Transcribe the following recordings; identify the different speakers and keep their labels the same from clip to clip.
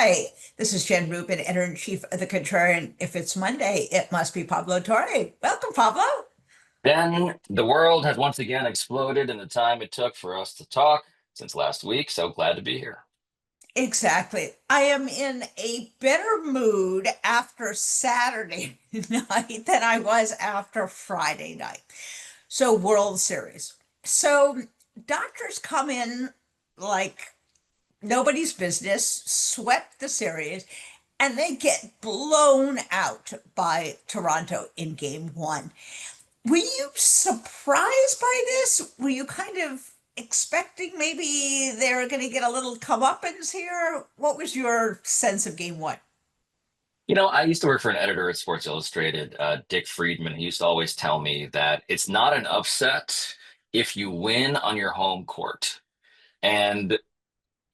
Speaker 1: Hi, this is Jen Rubin, editor-in-chief of The Contrarian. If it's Monday, it must be Pablo Torre. Welcome, Pablo.
Speaker 2: Then the world has once again exploded in the time it took for us to talk since last week. So glad to be here.
Speaker 1: Exactly. I am in a better mood after Saturday night than I was after Friday night. So, World Series. So, doctors come in like nobody's business, swept the series, and they get blown out by Toronto in game one. Were you surprised by this? Were you kind of expecting maybe they were going to get a little comeuppance here? What was your sense of game one?
Speaker 2: I used to work for an editor at Sports Illustrated, Dick Friedman. He used to always tell me that it's not an upset if you win on your home court. And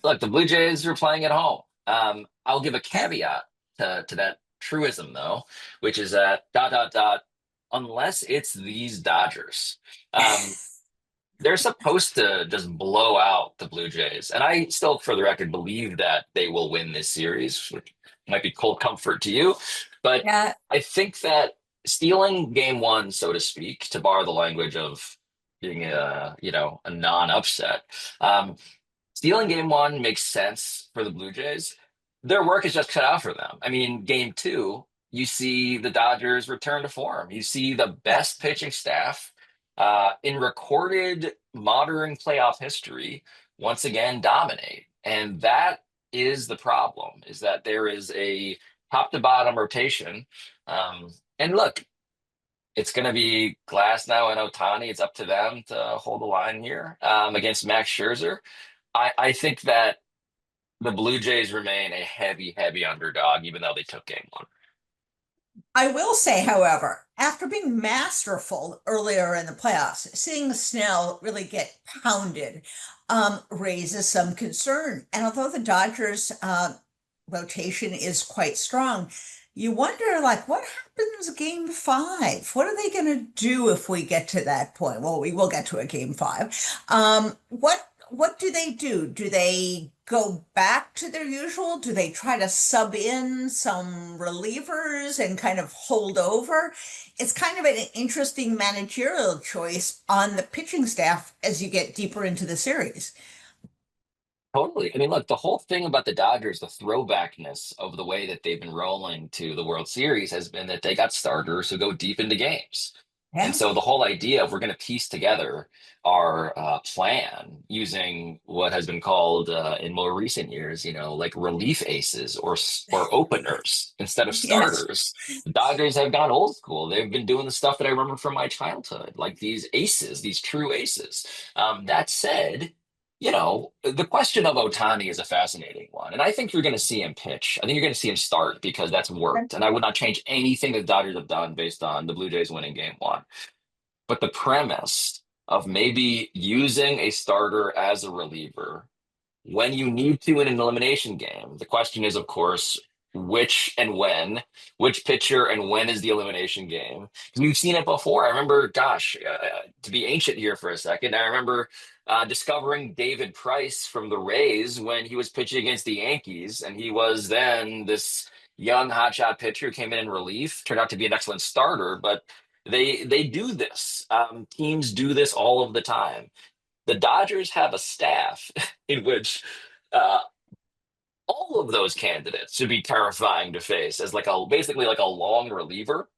Speaker 2: look, the Blue Jays were playing at home. I'll give a
Speaker 1: Yeah.
Speaker 2: caveat to that truism, though, which is that dot, dot, dot, unless it's these Dodgers. Um, they're supposed to just blow out the Blue Jays. And I still, for the record, believe that they will win this series, which might be cold comfort to you. But
Speaker 1: Yeah.
Speaker 2: I think that stealing game one, so to speak, to borrow the language of being a non-upset, um, stealing game one makes sense for the Blue Jays. Their work is just cut out for them. I mean, game two, you see the Dodgers return to form. You see the
Speaker 1: Yeah.
Speaker 2: best pitching staff in recorded modern playoff history once again dominate. And that is the problem, is that there is a top to bottom rotation. And look, it's going to be Glass now and Otani. It's up to them to hold the line here against Max Scherzer. I think that the Blue Jays remain a heavy, heavy underdog, even though they took game one.
Speaker 1: I will say, however, after being masterful earlier in the playoffs, seeing Snell really get pounded raises some concern. And although the Dodgers' rotation is quite strong, you wonder, like, what happens game five? What are they going to do if we get to that point? Well, we will get to a game five. What do they do? Do they go back to their usual? Do they try to sub in some relievers and kind of hold over? It's kind of an interesting managerial choice on the pitching staff as you get deeper into the series.
Speaker 2: Totally. I mean, look, the whole thing about the Dodgers, the throwbackness of the way that they've been rolling to the World Series has been that they got starters who go deep into games. And
Speaker 1: Yeah.
Speaker 2: so the whole idea of we're going to piece together our plan using what has been called in more recent years, like relief aces or openers instead of
Speaker 1: Yes.
Speaker 2: starters. The Dodgers have gone old school. They've been doing the stuff that I remember from my childhood, like these aces, these true aces. That said, the question of Otani is a fascinating one. And I think you're going to see him pitch. I think you're going to see him start because that's worked. And I would not change anything that the Dodgers have done based on the Blue Jays winning game one. But the premise of maybe using a starter as a reliever when you need to in an elimination game, the question is, of course, which and when, which pitcher and when is the elimination game? Because we've seen it before. I remember, gosh, to be ancient here for a second, I remember discovering David Price from the Rays when he was pitching against the Yankees, and he was then this young hotshot pitcher who came in relief, turned out to be an excellent starter, but they do this. Teams do this all of the time. The Dodgers have a staff in which uh, all of those candidates should be terrifying to face as like a basically like a long reliever.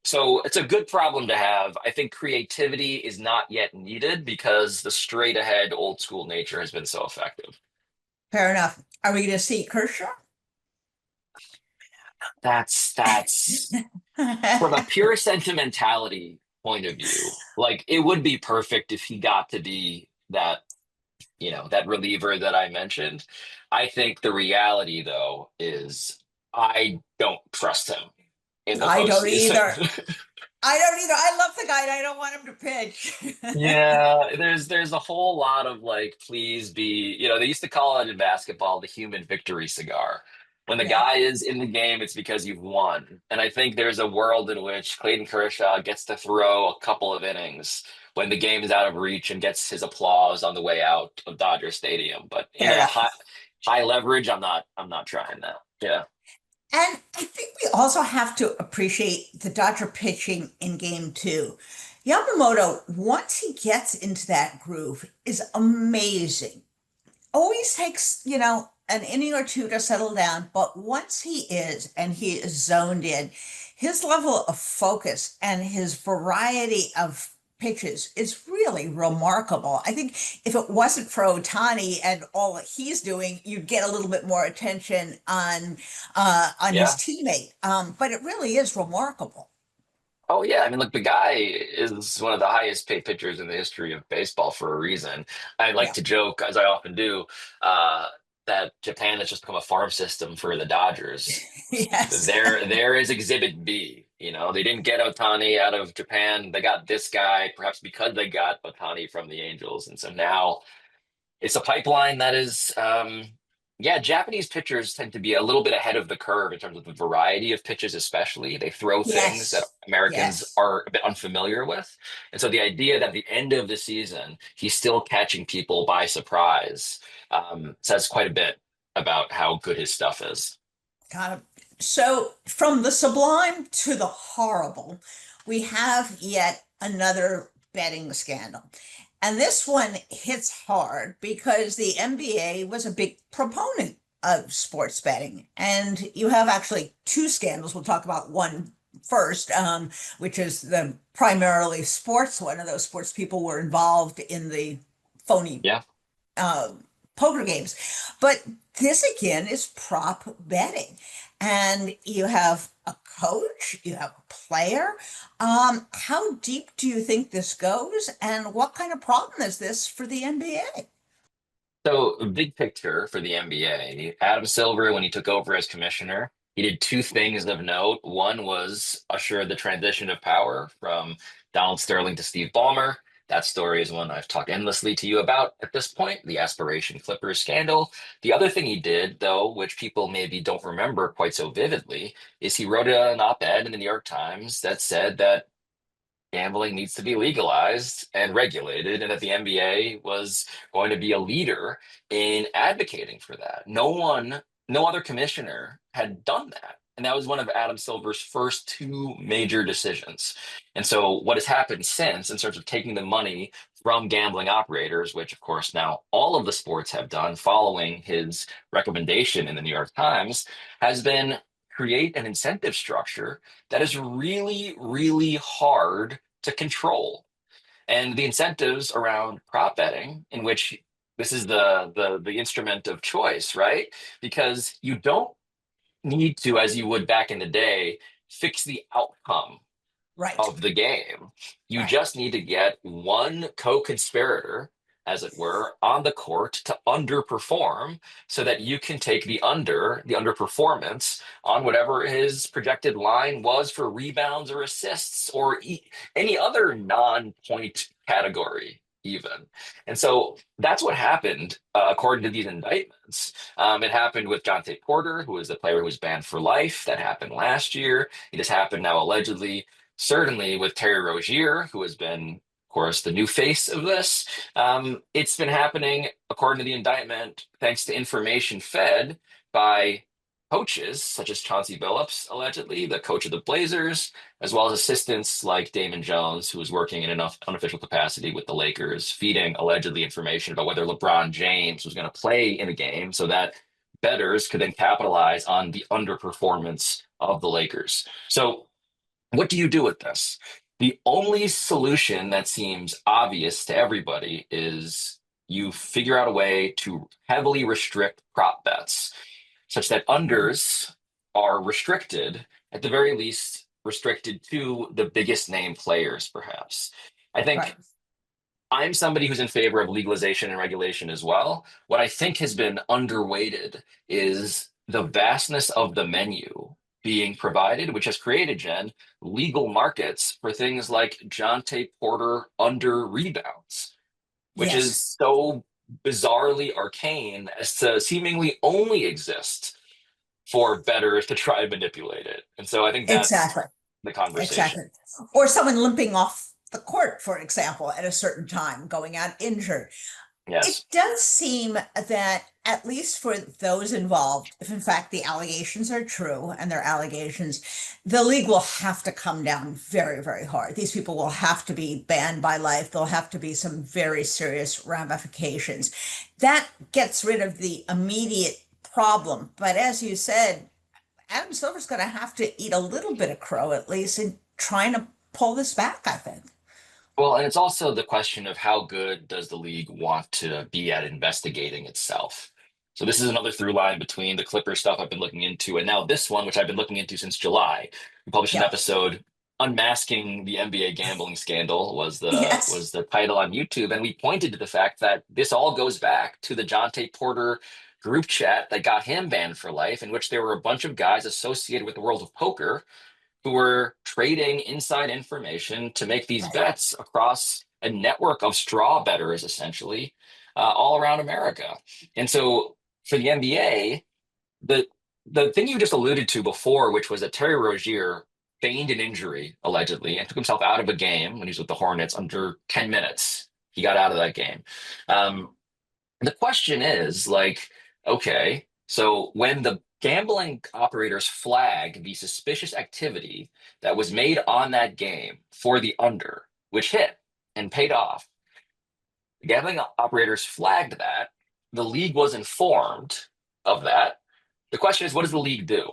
Speaker 2: So it's a good problem to have. I think creativity is not yet needed because the straight ahead old school nature has been so effective.
Speaker 1: Fair enough. Are we going to see Kershaw?
Speaker 2: That's from a pure sentimentality point of view, like it would be perfect if he got to be that reliever that I mentioned. I think the reality, though, is I don't trust him in the
Speaker 1: I don't either.
Speaker 2: postseason.
Speaker 1: I don't either. I love the guy and I don't want him to pitch.
Speaker 2: Yeah, there's a whole lot of like, please be, they used to call it in basketball the human victory cigar. When the
Speaker 1: Yeah.
Speaker 2: guy is in the game, it's because you've won. And I think there's a world in which Clayton Kershaw gets to throw a couple of innings when the game is out of reach and gets his applause on the way out of Dodger Stadium. But
Speaker 1: Fair enough.
Speaker 2: high leverage. I'm not trying that. Yeah.
Speaker 1: And I think we also have to appreciate the Dodger pitching in game two. Yamamoto, once he gets into that groove, is amazing. Always takes, an inning or two to settle down, but once he is and he is zoned in, his level of focus and his variety of pitches is really remarkable. I think if it wasn't for Otani and all that he's doing, you'd get a little bit more attention on his
Speaker 2: Yeah.
Speaker 1: teammate. But it really is remarkable.
Speaker 2: Oh yeah, I mean, look, the guy is one of the highest paid pitchers in the history of baseball for a reason. I like
Speaker 1: Yeah.
Speaker 2: to joke, as I often do, uh, that Japan has just become a farm system for the Dodgers.
Speaker 1: Yes.
Speaker 2: There is Exhibit B. They didn't get Otani out of Japan. They got this guy, perhaps because they got Otani from the Angels, and so now it's a pipeline that is, yeah, Japanese pitchers tend to be a little bit ahead of the curve in terms of the variety of pitches, especially. They throw things that
Speaker 1: Yes.
Speaker 2: Americans
Speaker 1: Yes.
Speaker 2: are a bit unfamiliar with. And so the idea that at the end of the season, he's still catching people by surprise, says quite a bit about how good his stuff is.
Speaker 1: Kind of. So, from the sublime to the horrible, we have yet another betting scandal. And this one hits hard because the NBA was a big proponent of sports betting. And you have actually two scandals. We'll talk about one first, which is the primarily sports one. Of those sports people were involved in the phony
Speaker 2: Yeah.
Speaker 1: uh, poker games. But this again is prop betting. And you have a coach, you have a player. How deep do you think this goes? And what kind of problem is this for the NBA?
Speaker 2: So, big picture for the NBA, Adam Silver, when he took over as commissioner, he did two things of note. One was usher the transition of power from Donald Sterling to Steve Ballmer. That story is one I've talked endlessly to you about at this point, the Aspiration Clippers scandal. The other thing he did, though, which people maybe don't remember quite so vividly, is he wrote an op-ed in the New York Times that said that gambling needs to be legalized and regulated, and that the NBA was going to be a leader in advocating for that. No other commissioner had done that. And that was one of Adam Silver's first two major decisions. And so, what has happened since, in terms of taking the money from gambling operators, which of course now all of the sports have done following his recommendation in the New York Times, has been create an incentive structure that is really, really hard to control. And the incentives around prop betting, in which this is the instrument of choice, right? Because you don't need to, as you would back in the day, fix the outcome
Speaker 1: Right,
Speaker 2: of the game. You
Speaker 1: right.
Speaker 2: just need to get one co-conspirator, as it were, on the court to underperform so that you can take the underperformance on whatever his projected line was for rebounds or assists or any other non-point category. Even. And so that's what happened, according to these indictments. It happened with Jonte Porter, who was the player who was banned for life. That happened last year. It has happened now, allegedly, certainly with Terry Rozier, who has been, of course, the new face of this. It's been happening, according to the indictment, thanks to information fed by coaches such as Chauncey Billups, allegedly, the coach of the Blazers, as well as assistants like Damon Jones, who was working in an unofficial capacity with the Lakers, feeding allegedly information about whether LeBron James was going to play in a game so that bettors could then capitalize on the underperformance of the Lakers. So what do you do with this? The only solution that seems obvious to everybody is you figure out a way to heavily restrict prop bets such that
Speaker 1: Mhm.
Speaker 2: unders are restricted, at the very least, restricted to the biggest name players, perhaps. I
Speaker 1: Right.
Speaker 2: think I'm somebody who's in favor of legalization and regulation as well. What I think has been underweighted is the vastness of the menu being provided, which has created, Jen, legal markets for things like Jonte Porter under rebounds, which is
Speaker 1: Yes,
Speaker 2: so bizarrely arcane as to seemingly only exist for bettors to try and manipulate it. And so I think that's
Speaker 1: exactly.
Speaker 2: the conversation.
Speaker 1: Exactly. Or someone limping off the court, for example, at a certain time, going out injured. It
Speaker 2: Yes.
Speaker 1: does seem that, at least for those involved, if in fact the allegations are true and they're allegations, the league will have to come down very, very hard. These people will have to be banned by life. There'll have to be some very serious ramifications. That gets rid of the immediate problem. But as you said, Adam Silver's going to have to eat a little bit of crow, at least, in trying to pull this back, I think.
Speaker 2: Well, and it's also the question of how good does the league want to be at investigating itself. So this is another through line between the Clipper stuff I've been looking into and now this one, which I've been looking into since July. We published an
Speaker 1: Yep.
Speaker 2: episode unmasking the NBA gambling scandal
Speaker 1: Yes.
Speaker 2: was the title on YouTube, and we pointed to the fact that this all goes back to the Jonte Porter group chat that got him banned for life, in which there were a bunch of guys associated with the world of poker who were trading inside information to make these
Speaker 1: Right.
Speaker 2: bets across a network of straw bettors, essentially, all around America. And so for the NBA, the the thing you just alluded to before, which was that Terry Rozier feigned an injury allegedly and took himself out of a game when he was with the Hornets under 10 minutes. He got out of that game. Um, the question is like, okay, so when the gambling operators flag the suspicious activity that was made on that game for the under, which hit and paid off, the gambling operators flagged that. The league was informed of that. The question is, what does the league do?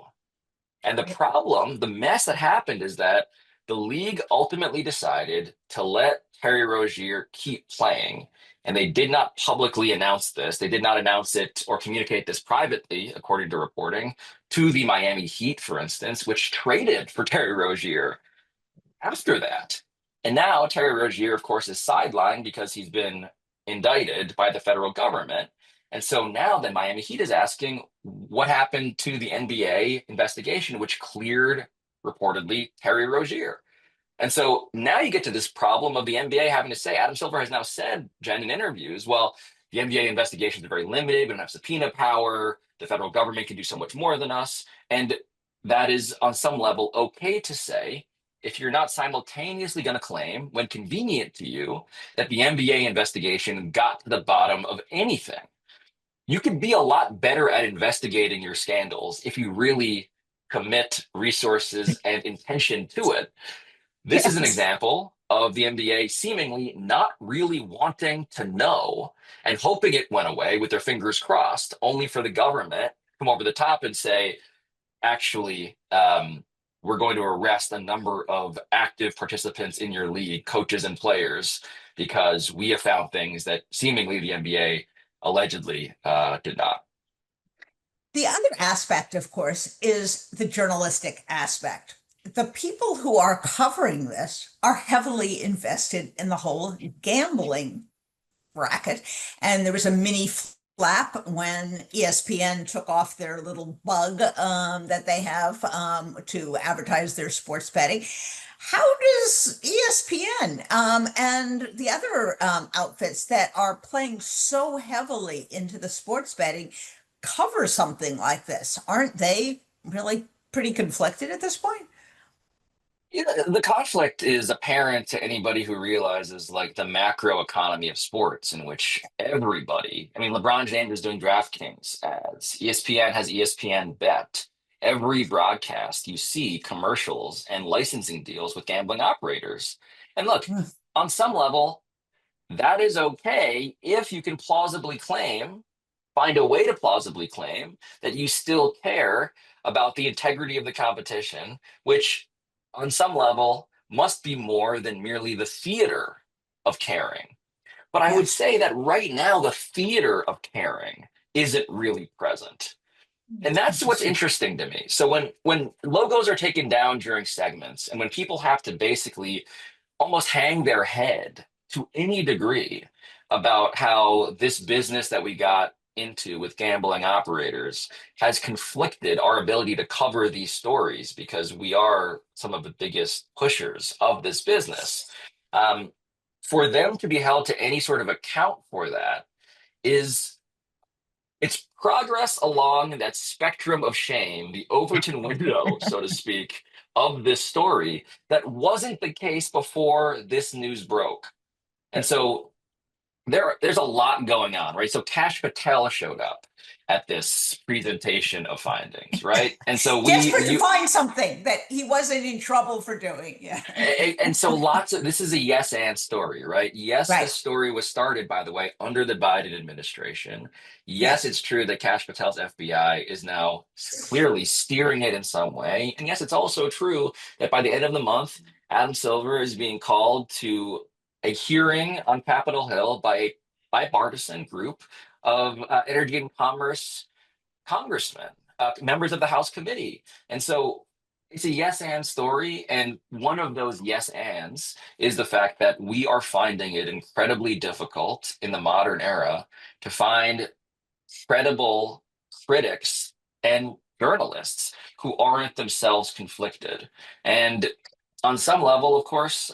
Speaker 2: And the
Speaker 1: Right.
Speaker 2: problem, the mess that happened is that the league ultimately decided to let Terry Rozier keep playing. And they did not publicly announce this. They did not announce it or communicate this privately, according to reporting, to the Miami Heat, for instance, which traded for Terry Rozier after that. And now Terry Rozier, of course, is sidelined because he's been indicted by the federal government. And so now the Miami Heat is asking what happened to the NBA investigation, which cleared reportedly Terry Rozier. And so now you get to this problem of the NBA having to say, Adam Silver has now said, Jen, in interviews, well, the NBA investigations are very limited. We don't have subpoena power. The federal government can do so much more than us. And that is, on some level, okay to say if you're not simultaneously going to claim, when convenient to you, that the NBA investigation got to the bottom of anything. You can be a lot better at investigating your scandals if you really commit resources and intention to it. This is an
Speaker 1: Yes.
Speaker 2: example of the NBA seemingly not really wanting to know and hoping it went away with their fingers crossed, only for the government to come over the top and say, actually, we're going to arrest a number of active participants in your league, coaches and players, because we have found things that seemingly the NBA allegedly did not.
Speaker 1: The other aspect, of course, is the journalistic aspect. The people who are covering this are heavily invested in the whole gambling bracket. And there was a mini flap when ESPN took off their little bug that they have to advertise their sports betting. How does ESPN and the other outfits that are playing so heavily into the sports betting cover something like this? Aren't they really pretty conflicted at this point?
Speaker 2: Yeah, the conflict is apparent to anybody who realizes like the macro economy of sports in which everybody, I mean, LeBron James is doing DraftKings ads, ESPN has ESPN Bet. Every broadcast you see commercials and licensing deals with gambling operators. And look, on some level, that is okay if you can plausibly claim, find a way to plausibly claim that you still care about the integrity of the competition, which on some level must be more than merely the theater of caring. But I would
Speaker 1: Yes.
Speaker 2: say that right now, the theater of caring isn't really present. And that's what's
Speaker 1: Interesting.
Speaker 2: interesting to me. So when logos are taken down during segments and when people have to basically almost hang their head to any degree about how this business that we got into with gambling operators has conflicted our ability to cover these stories because we are some of the biggest pushers of this business. Um, for them to be held to any sort of account for that is it's progress along that spectrum of shame, the Overton window, so to speak, of this story that wasn't the case before this news broke. And so there's a lot going on, right? So Cash Patel showed up at this presentation of findings, right? And so we
Speaker 1: Desperate to
Speaker 2: you
Speaker 1: find something that he wasn't in trouble for doing. Yeah.
Speaker 2: and so lots of this is a yes and story, right? Yes,
Speaker 1: Right.
Speaker 2: this story was started, by the way, under the Biden administration. Yes,
Speaker 1: Yes.
Speaker 2: it's true that Cash Patel's FBI is now clearly steering it in some way. And yes, it's also true that by the end of the month, Adam Silver is being called to a hearing on Capitol Hill by a bipartisan group of energy and commerce congressmen, members of the House committee. And so it's a yes and story. And one of those yes ands is the fact that we are finding it incredibly difficult in the modern era to find credible critics and journalists who aren't themselves conflicted. And on some level, of course,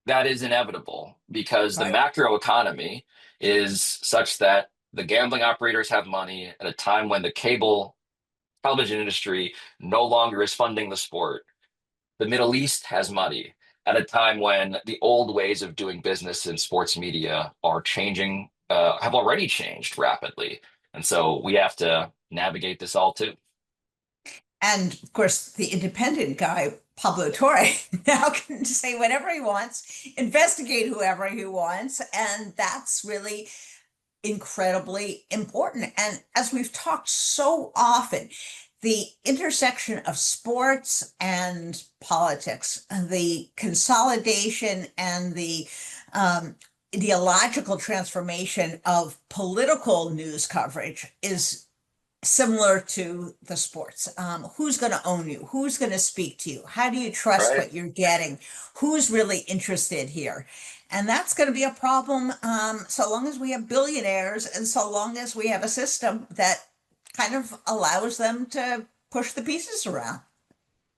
Speaker 2: that is inevitable because the
Speaker 1: Right.
Speaker 2: macro economy is such that the gambling operators have money at a time when the cable television industry no longer is funding the sport. The Middle East has money at a time when the old ways of doing business in sports media are changing, have already changed rapidly. And so we have to navigate this all too.
Speaker 1: And of course, the independent guy, Pablo Torre, now can say whatever he wants, investigate whoever he wants. And that's really incredibly important. And as we've talked so often, the intersection of sports and politics, and the consolidation and the ideological transformation of political news coverage is similar to the sports. Who's going to own you? Who's going to speak to you? How do you trust
Speaker 2: Right.
Speaker 1: what you're getting? Who's really interested here? And that's going to be a problem so long as we have billionaires and so long as we have a system that kind of allows them to push the pieces around.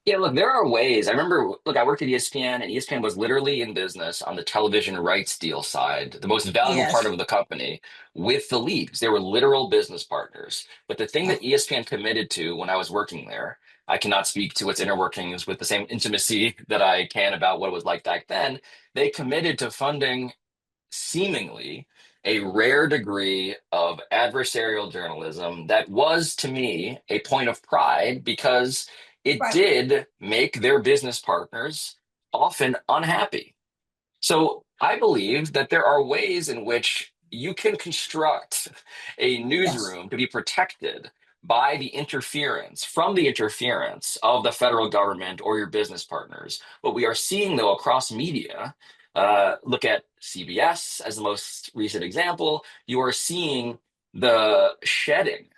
Speaker 2: Yeah, look, there are ways. I remember, look, I worked at ESPN, and ESPN was literally in business on the television rights deal side, the most valuable part
Speaker 1: Yes.
Speaker 2: of the company, with the leagues. They were literal business partners. But the thing that
Speaker 1: Oh,
Speaker 2: ESPN committed to when I was working there, I cannot speak to its inner workings with the same intimacy that I can about what it was like back then. They committed to funding seemingly a rare degree of adversarial journalism that was to me a point of pride because it
Speaker 1: right.
Speaker 2: did make their business partners often unhappy. So I believe that there are ways in which you can construct a
Speaker 1: Yes.
Speaker 2: newsroom to be protected by the interference, from the interference of the federal government or your business partners. What we are seeing, though, across media, look at CBS as the most recent example, you are seeing the shedding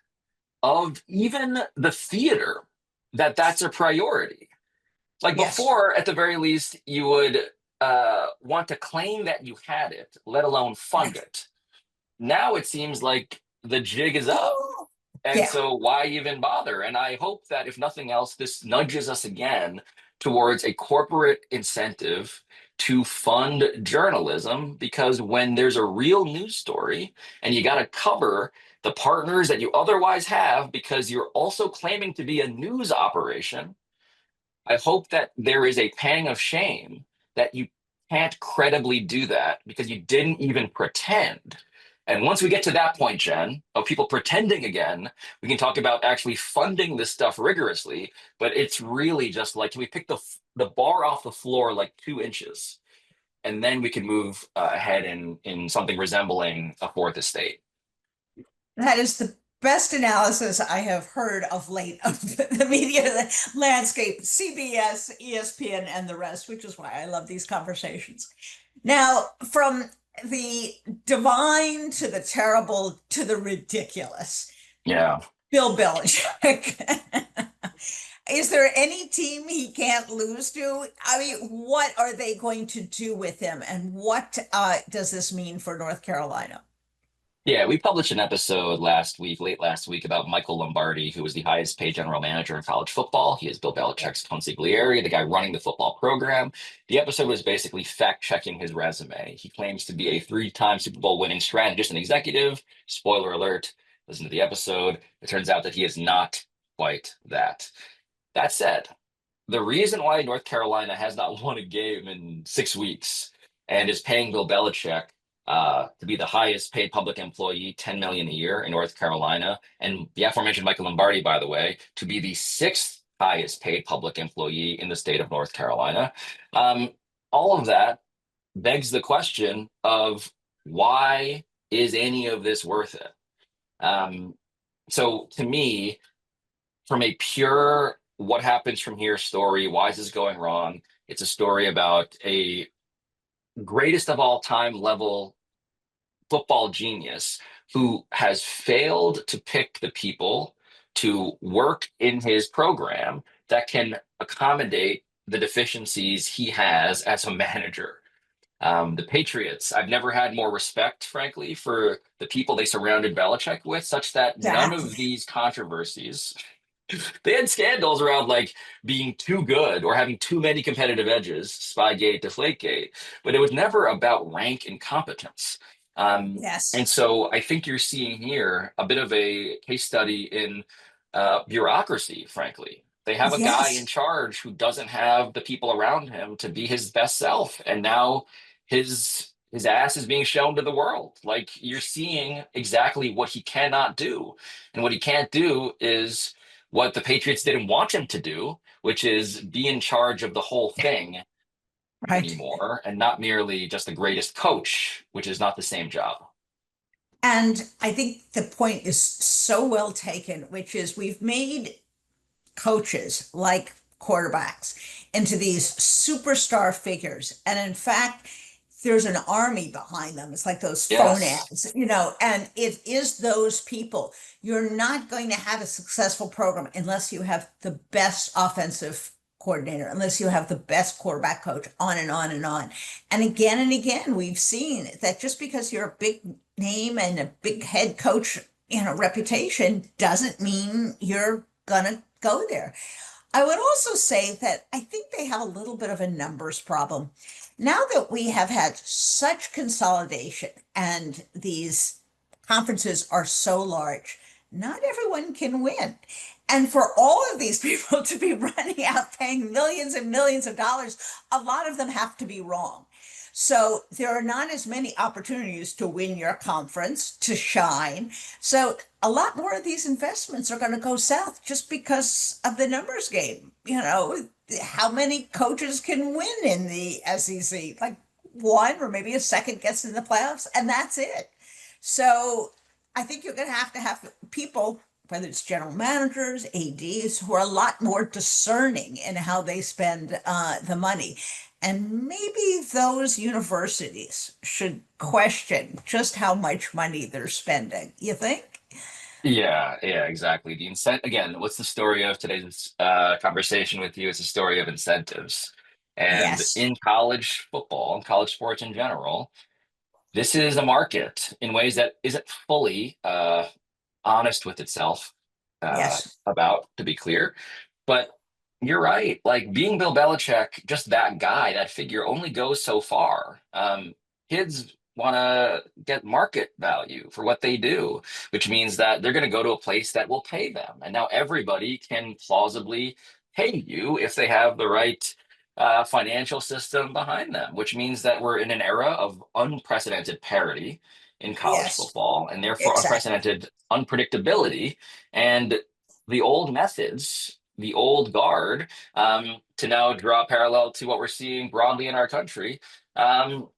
Speaker 2: of even the theater that's a priority. Like
Speaker 1: Yes.
Speaker 2: before, at the very least, you would want to claim that you had it, let alone fund
Speaker 1: Right.
Speaker 2: it. Now it seems like the jig is up. And
Speaker 1: Yeah.
Speaker 2: so why even bother? And I hope that if nothing else, this nudges us again towards a corporate incentive to fund journalism because when there's a real news story and you got to cover the partners that you otherwise have because you're also claiming to be a news operation, I hope that there is a pang of shame that you can't credibly do that because you didn't even pretend. And once we get to that point, Jen, of people pretending again, we can talk about actually funding this stuff rigorously. But it's really just like, can we pick the bar off the floor like 2 inches, and then we can move ahead in something resembling a fourth estate.
Speaker 1: That is the best analysis I have heard of late of the media landscape, CBS, ESPN, and the rest, which is why I love these conversations. Now, from the divine to the terrible to the ridiculous,
Speaker 2: Yeah.
Speaker 1: Bill Belichick. Is there any team he can't lose to? I mean, what are they going to do with him? And what does this mean for North Carolina?
Speaker 2: Yeah, we published an episode last week, late last week, about Michael Lombardi, who was the highest paid general manager in college football. He is Bill
Speaker 1: Yeah.
Speaker 2: Belichick's consigliere, the guy running the football program. The episode was basically fact checking his resume. He claims to be a 3-time Super Bowl winning strategist and executive. Spoiler alert, listen to the episode. It turns out that he is not quite that. That said, the reason why North Carolina has not won a game in 6 weeks and is paying Bill Belichick to be the highest paid public employee, 10 million a year in North Carolina, and the aforementioned Michael Lombardi, by the way, to be the sixth highest paid public employee in the state of North Carolina. Um, all of that begs the question of why is any of this worth it? Um, so to me, from a pure what happens from here story, why is this going wrong? It's a story about a greatest of all time level football genius who has failed to pick the people to work in his program that can accommodate the deficiencies he has as a manager. The Patriots, I've never had more respect, frankly, for the people they surrounded Belichick with, such that none of
Speaker 1: Exactly.
Speaker 2: these controversies, they had scandals around like being too good or having too many competitive edges, Spygate, Deflategate, but it was never about rank incompetence. And
Speaker 1: Yes.
Speaker 2: so I think you're seeing here a bit of a case study in bureaucracy, frankly. They have a guy in
Speaker 1: Yes.
Speaker 2: charge who doesn't have the people around him to be his best self, and now his ass is being shown to the world. Like you're seeing exactly what he cannot do, and what he can't do is what the Patriots didn't want him to do, which is be in charge of the whole thing
Speaker 1: Right.
Speaker 2: anymore and not merely just the greatest coach, which is not the same job.
Speaker 1: And I think the point is so well taken, which is we've made coaches like quarterbacks into these superstar figures. And in fact, there's an army behind them. It's like those phone
Speaker 2: Yes.
Speaker 1: ads, and it is those people. You're not going to have a successful program unless you have the best offensive coordinator, unless you have the best quarterback coach, on and on and on. And again, we've seen that just because you're a big name and a big head coach, reputation doesn't mean you're gonna go there. I would also say that I think they have a little bit of a numbers problem. Now that we have had such consolidation and these conferences are so large, not everyone can win. And for all of these people to be running out paying millions and millions of dollars, a lot of them have to be wrong. So there are not as many opportunities to win your conference, to shine. So a lot more of these investments are going to go south just because of the numbers game. How many coaches can win in the SEC? Like one or maybe a second gets in the playoffs, and that's it. So I think you're going to have people, whether it's general managers, ADs, who are a lot more discerning in how they spend the money. And maybe those universities should question just how much money they're spending. You think?
Speaker 2: Yeah, yeah, exactly. The incent again, what's the story of today's conversation with you? It's a story of incentives. And
Speaker 1: Yes.
Speaker 2: in college football and college sports in general, this is a market in ways that isn't fully honest with itself
Speaker 1: Yes.
Speaker 2: about, to be clear. But you're right. Like being Bill Belichick, just that guy, that figure only goes so far. Kids want to get market value for what they do, which means that they're going to go to a place that will pay them. And now everybody can plausibly pay you if they have the right financial system behind them, which means that we're in an era of unprecedented parity in college
Speaker 1: Yes.
Speaker 2: football and therefore
Speaker 1: Exactly.
Speaker 2: unprecedented unpredictability. And the old methods, the old guard, to now draw a parallel to what we're seeing broadly in our country, um,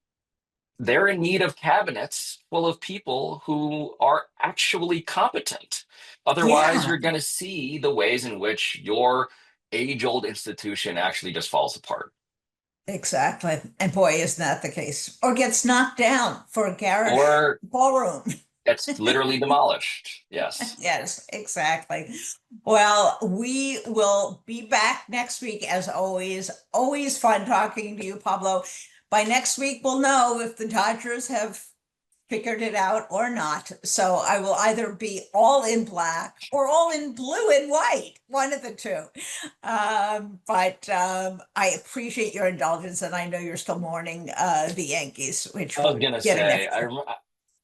Speaker 2: they're in need of cabinets full of people who are actually competent. Otherwise,
Speaker 1: Yeah.
Speaker 2: you're going to see the ways in which your age old institution actually just falls apart.
Speaker 1: Exactly. And boy, isn't that the case? Or gets knocked down for a garish
Speaker 2: Or
Speaker 1: ballroom.
Speaker 2: it's literally demolished. Yes.
Speaker 1: Yes, exactly. Well, we will be back next week as always. Always fun talking to you, Pablo. By next week, we'll know if the Dodgers have figured it out or not. So I will either be all in black or all in blue and white, one of the two. But I appreciate your indulgence, and I know you're still mourning the Yankees, which
Speaker 2: I was
Speaker 1: will
Speaker 2: gonna
Speaker 1: get an
Speaker 2: say,
Speaker 1: extra.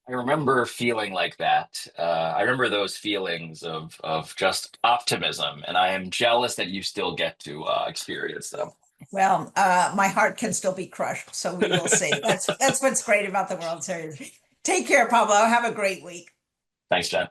Speaker 2: I remember feeling like that. I remember those feelings of just optimism, and I am jealous that you still get to experience them.
Speaker 1: Well, my heart can still be crushed, so we will see. That's what's great about the World Series. Take care, Pablo. Have a great week.
Speaker 2: Thanks, Jen.